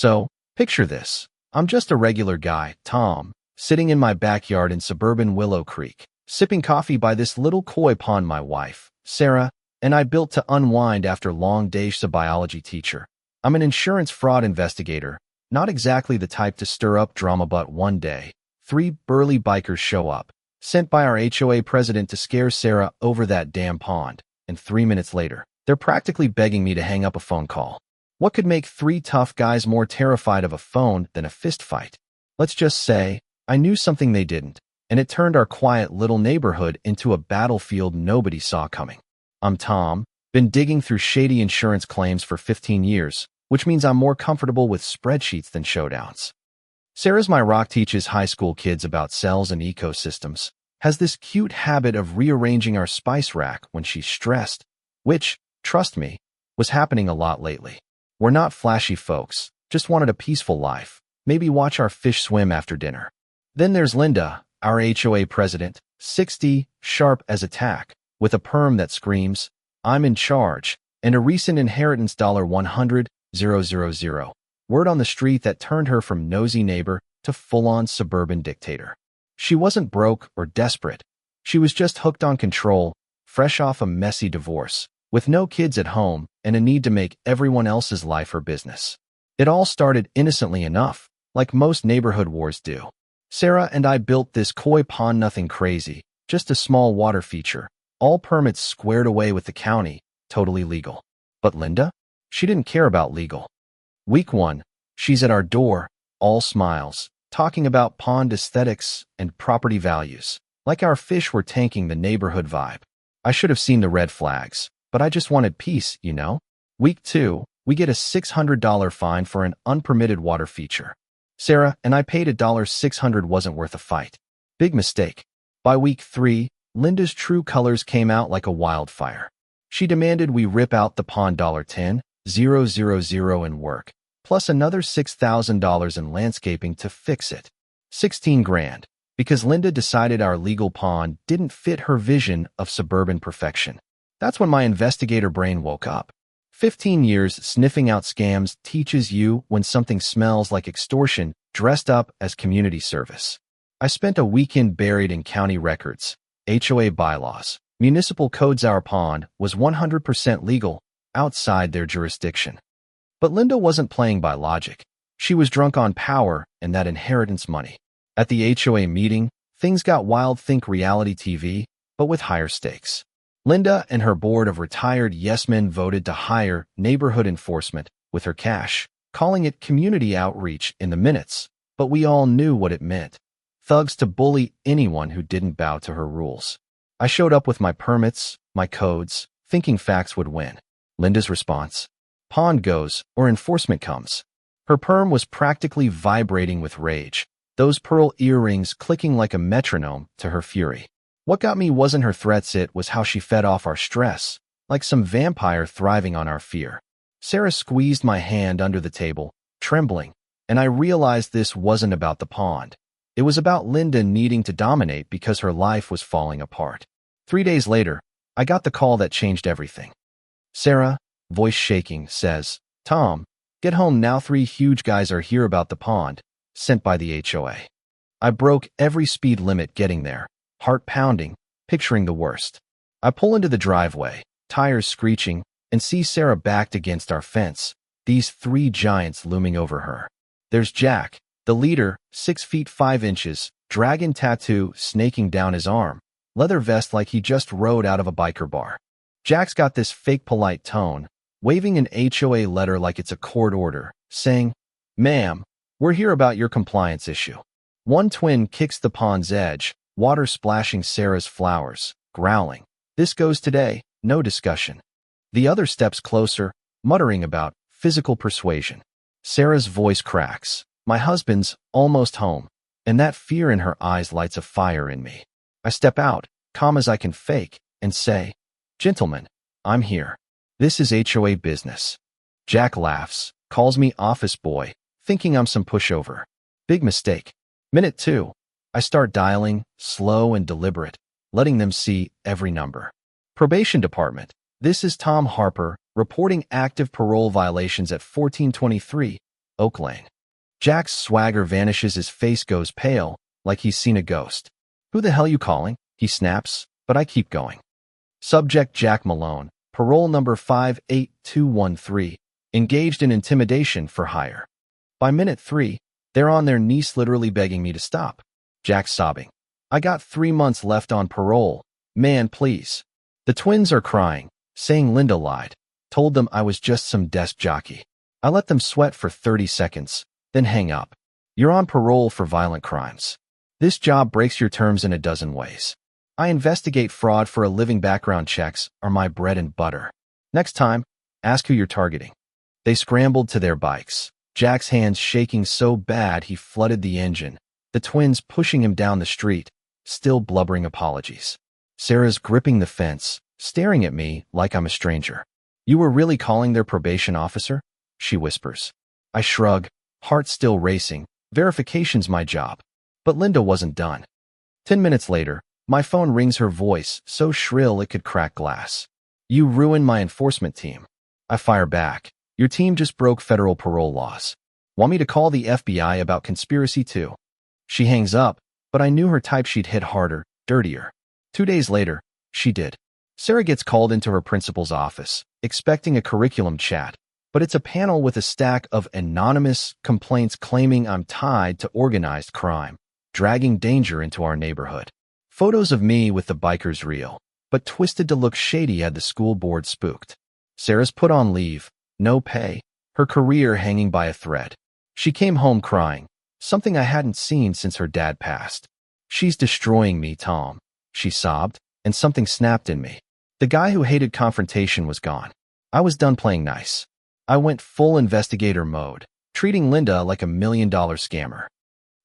So, picture this. I'm just a regular guy, Tom, sitting in my backyard in suburban Willow Creek, sipping coffee by this little koi pond my wife, Sarah, and I built to unwind after long days as a biology teacher. I'm an insurance fraud investigator, not exactly the type to stir up drama, but one day, 3 burly bikers show up, sent by our HOA president to scare Sarah over that damn pond, and 3 minutes later, they're practically begging me to hang up a phone call. What could make 3 tough guys more terrified of a phone than a fist fight? Let's just say, I knew something they didn't, and it turned our quiet little neighborhood into a battlefield nobody saw coming. I'm Tom, been digging through shady insurance claims for 15 years, which means I'm more comfortable with spreadsheets than showdowns. Sarah's my rock, teaches high school kids about cells and ecosystems, has this cute habit of rearranging our spice rack when she's stressed, which, trust me, was happening a lot lately. We're not flashy folks, just wanted a peaceful life, maybe watch our fish swim after dinner. Then there's Linda, our HOA president, 60, sharp as a tack, with a perm that screams, I'm in charge, and a recent inheritance $100,000. Word on the street that turned her from nosy neighbor to full-on suburban dictator. She wasn't broke or desperate. She was just hooked on control, fresh off a messy divorce, with no kids at home and a need to make everyone else's life her business. It all started innocently enough, like most neighborhood wars do. Sarah and I built this koi pond, nothing crazy, just a small water feature, all permits squared away with the county, totally legal. But Linda? She didn't care about legal. Week 1, she's at our door, all smiles, talking about pond aesthetics and property values, like our fish were tanking the neighborhood vibe. I should have seen the red flags, but I just wanted peace, you know? Week 2, we get a $600 fine for an unpermitted water feature. Sarah and I paid $600, wasn't worth a fight. Big mistake. By week 3, Linda's true colors came out like a wildfire. She demanded we rip out the pond $10,000 in work, plus another $6,000 in landscaping to fix it. 16 grand, because Linda decided our legal pond didn't fit her vision of suburban perfection. That's when my investigator brain woke up. 15 years sniffing out scams teaches you when something smells like extortion dressed up as community service. I spent a weekend buried in county records, HOA bylaws, municipal codes. Our pond was 100% legal outside their jurisdiction. But Linda wasn't playing by logic. She was drunk on power and that inheritance money. At the HOA meeting, things got wild. Think reality TV, but with higher stakes. Linda and her board of retired yes-men voted to hire neighborhood enforcement with her cash, calling it community outreach in the minutes, but we all knew what it meant. Thugs to bully anyone who didn't bow to her rules. I showed up with my permits, my codes, thinking facts would win. Linda's response: pond goes, or enforcement comes. Her perm was practically vibrating with rage, those pearl earrings clicking like a metronome to her fury. What got me wasn't her threats, it was how she fed off our stress, like some vampire thriving on our fear. Sarah squeezed my hand under the table, trembling, and I realized this wasn't about the pond. It was about Linda needing to dominate because her life was falling apart. 3 days later, I got the call that changed everything. Sarah, voice shaking, says, Tom, get home now, 3 huge guys are here about the pond, sent by the HOA. I broke every speed limit getting there, heart pounding, picturing the worst. I pull into the driveway, tires screeching, and see Sarah backed against our fence, these 3 giants looming over her. There's Jack, the leader, 6 feet 5 inches, dragon tattoo snaking down his arm, leather vest like he just rode out of a biker bar. Jack's got this fake polite tone, waving an HOA letter like it's a court order, saying, Ma'am, we're here about your compliance issue. One twin kicks the pond's edge, water splashing Sarah's flowers, growling, This goes today, no discussion. The other steps closer, muttering about physical persuasion. Sarah's voice cracks. My husband's almost home, and that fear in her eyes lights a fire in me. I step out, calm as I can fake, and say, Gentlemen, I'm here. This is HOA business. Jack laughs, calls me office boy, thinking I'm some pushover. Big mistake. Minute 2. I start dialing, slow and deliberate, letting them see every number. Probation department. This is Tom Harper, reporting active parole violations at 1423 Oak Lane. Jack's swagger vanishes, his face goes pale, like he's seen a ghost. Who the hell you calling? He snaps, but I keep going. Subject Jack Malone, parole number 58213, engaged in intimidation for hire. By minute 3, they're on their knees literally begging me to stop. Jack's sobbing. I got 3 months left on parole. Man, please. The twins are crying, saying Linda lied, told them I was just some desk jockey. I let them sweat for 30 seconds, then hang up. You're on parole for violent crimes. This job breaks your terms in a dozen ways. I investigate fraud for a living. Background checks are my bread and butter. Next time, ask who you're targeting. They scrambled to their bikes, Jack's hands shaking so bad he flooded the engine, the twins pushing him down the street, still blubbering apologies. Sarah's gripping the fence, staring at me like I'm a stranger. You were really calling their probation officer? She whispers. I shrug, heart still racing. Verification's my job. But Linda wasn't done. 10 minutes later, my phone rings, her voice so shrill it could crack glass. You ruined my enforcement team. I fire back. Your team just broke federal parole laws. Want me to call the FBI about conspiracy too? She hangs up, but I knew her type. She'd hit harder, dirtier. 2 days later, she did. Sarah gets called into her principal's office, expecting a curriculum chat, but it's a panel with a stack of anonymous complaints claiming I'm tied to organized crime, dragging danger into our neighborhood. Photos of me with the bikers reel, but twisted to look shady had the school board spooked. Sarah's put on leave, no pay, her career hanging by a thread. She came home crying, something I hadn't seen since her dad passed. She's destroying me, Tom, she sobbed, and something snapped in me. The guy who hated confrontation was gone. I was done playing nice. I went full investigator mode, treating Linda like $1 million scammer.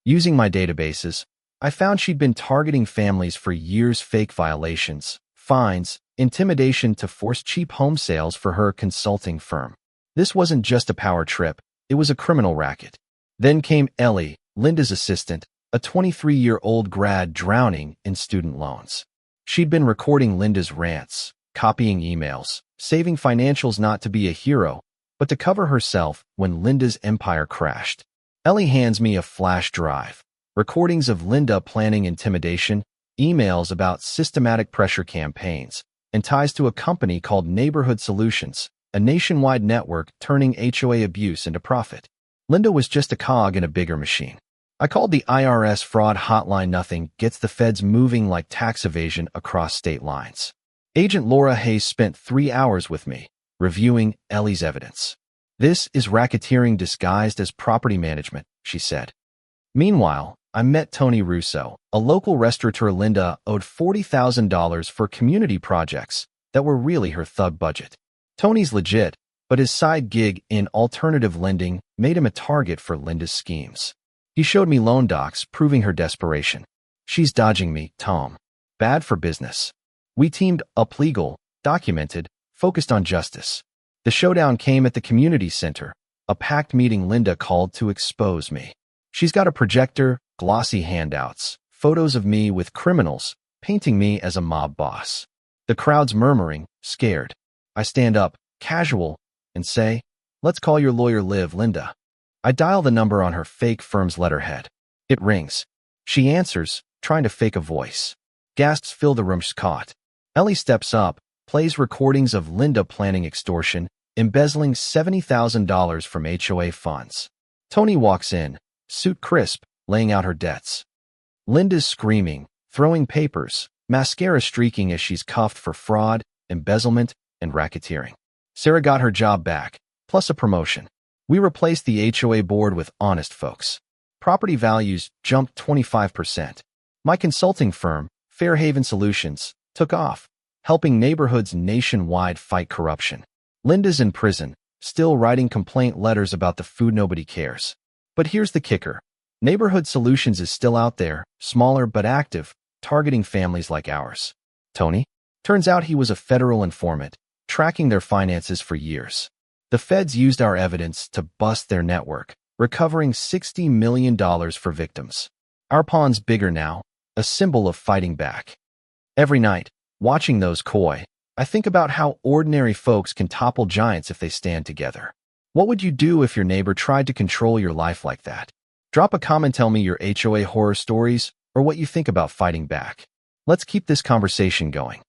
Using my databases, I found she'd been targeting families for years, fake violations, fines, intimidation to force cheap home sales for her consulting firm. This wasn't just a power trip, it was a criminal racket. Then came Ellie, Linda's assistant, a 23-year-old grad drowning in student loans. She'd been recording Linda's rants, copying emails, saving financials not to be a hero, but to cover herself when Linda's empire crashed. Ellie hands me a flash drive, recordings of Linda planning intimidation, emails about systematic pressure campaigns, and ties to a company called Neighborhood Solutions, a nationwide network turning HOA abuse into profit. Linda was just a cog in a bigger machine. I called the IRS fraud hotline. Nothing gets the feds moving like tax evasion across state lines. Agent Laura Hayes spent 3 hours with me, reviewing Ellie's evidence. This is racketeering disguised as property management, she said. Meanwhile, I met Tony Russo, a local restaurateur. Linda owed $40,000 for community projects that were really her thug budget. Tony's legit, but his side gig in alternative lending made him a target for Linda's schemes. He showed me loan docs proving her desperation. She's dodging me, Tom. Bad for business. We teamed up, legal, documented, focused on justice. The showdown came at the community center, a packed meeting. Linda called to expose me. She's got a projector, glossy handouts, photos of me with criminals, painting me as a mob boss. The crowd's murmuring, scared. I stand up, casual, and say, "Let's call your lawyer, Liv." Linda. I dial the number on her fake firm's letterhead. It rings. She answers, trying to fake a voice. Gasps fill the room. She's caught. Ellie steps up, plays recordings of Linda planning extortion, embezzling $70,000 from HOA funds. Tony walks in, suit crisp, laying out her debts. Linda's screaming, throwing papers, mascara streaking as she's cuffed for fraud, embezzlement, and racketeering. Sarah got her job back, plus a promotion. We replaced the HOA board with honest folks. Property values jumped 25%. My consulting firm, Fairhaven Solutions, took off, helping neighborhoods nationwide fight corruption. Linda's in prison, still writing complaint letters about the food. Nobody cares. But here's the kicker. Neighborhood Solutions is still out there, smaller but active, targeting families like ours. Tony? Turns out he was a federal informant, tracking their finances for years. The feds used our evidence to bust their network, recovering $60 million for victims. Our pawn's bigger now, a symbol of fighting back. Every night, watching those coy, I think about how ordinary folks can topple giants if they stand together. What would you do if your neighbor tried to control your life like that? Drop a comment, tell me your HOA horror stories or what you think about fighting back. Let's keep this conversation going.